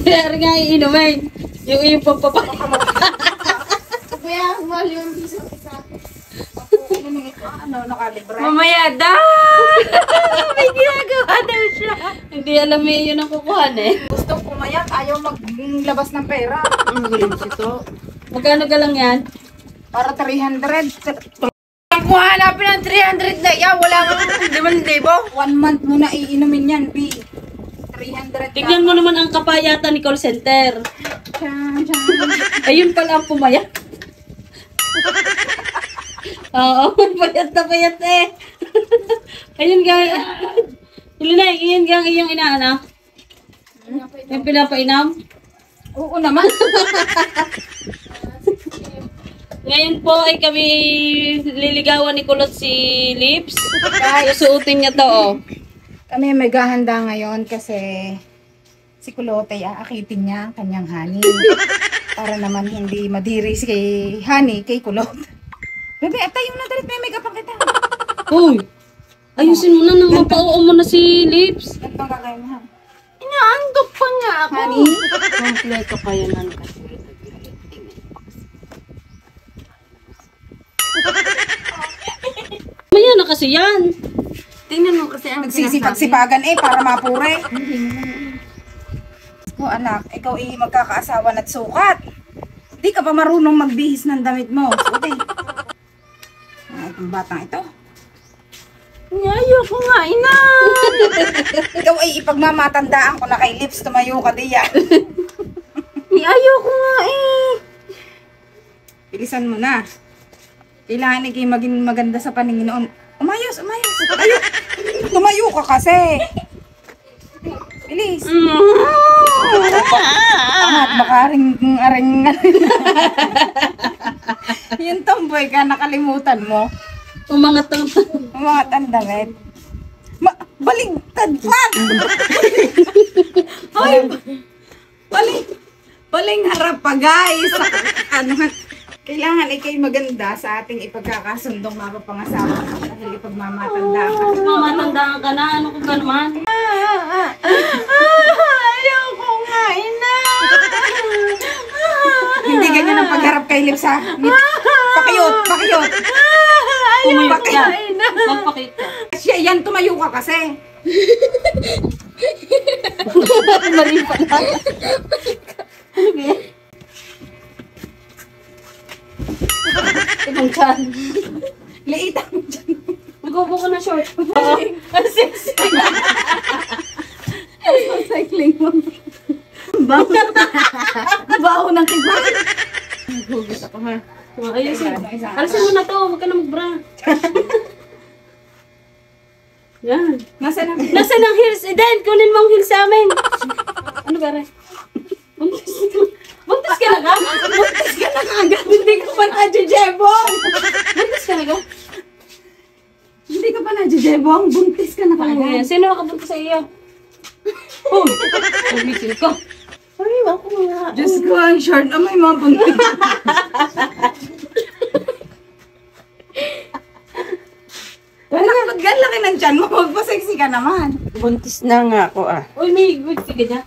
Kaya nga iinumin. Yung pampapa. Kuya, mahal yung piso isa. Ano, nakalibre? Mamaya daw! May ginagawa daw siya. Hindi alam eh, yun ang kukuhan eh. Gustong pumayat, ayaw maglabas ng pera. Ang galing ito. Magkano ka lang yan? Para 300. Kung hanapin ng 300 na yan, wala kang 5,000. 1 month mo na iinumin yan, B. 300 Tignan mo naman ang kapayatan ni call center. Ayun pala ang pumayat. Oo, payat na payat eh. Ayun ga. Ilinay, ayun ga iyong inaana. Yung pinapainam. Oo naman. Ngayon po ay kami liligawan ni Kulot si Lips. Susuotin niya to oh. Kami may gahanda ngayon kasi si Kulote aakitin niya ang kanyang honey. Para naman hindi madiri si honey kay Kulot. Bebe, tayo na dalit, may make-up ang kita. Uy, ayusin mo na nang mapauo mo na si Lips. Gantong kakain mo. Inaanggap pa niya ako. Honey? Kompleto kayo nan kasi. Maya na kasi yan. Tingnan mo kasi ang Nagsisipag-sipagan para mapure. O anak, ikaw magkakaasawa at sukat. Di ka pa marunong magbihis ng damit mo. Suti. Itong batang ito. Ayoko nga, ina. Ikaw ay ipagmamatandaan ko na kay Lips, tumayo ka diyan. Ayoko nga eh. Bilisan mo na. Kailangan kayo maging maganda sa paningin noon. Umayos. Tayo. Tumayo ka kasi. Bilis. Angat, baka aring. Yung tomboy ka, nakalimutan mo. Umangat ang damit. Baligtad man! Ay, baling harap pa guys. Kailangan ikay maganda sa ating ipagkakasundong mapapangasawa dahil ipagmamatanda ka. Mamatandaan ka na. Ano ka naman? Ayoko nga, ina. Hindi ganyan ang pagharap kay Lips ha. Pakiyot. Tumayo ka. Magpakita. Yan, tumayo ka kasi. Mali pala. Ano ba yan? Ibang chan. Liit ang dyan. Nag-upo ka na short. Ang sexy. Ang cycling mo. Baho ng kibay. Hugas ako ha. Ayusin. Alisin mo na to. Huwag ka na mag-bra. Yan. Nasaan ang heels? Eden, kunin mo ang heels sa amin. Ano ba rin? Buntis ka na ka? Buntis ka na kagad. Hindi ka pa na-jejebong. Buntis ka na ka? Hindi ka pa na-jejebong. Buntis ka na kagad. Sino nakabuntis sa iyo? Oh, umisil ka. Ay, ako nga. Diyos ko, ang short. May mga buntis. Ba't laki ng tiyan mo? Magpa-sexy ka naman. Buntis na nga ako ah. Uy, may good ka dyan.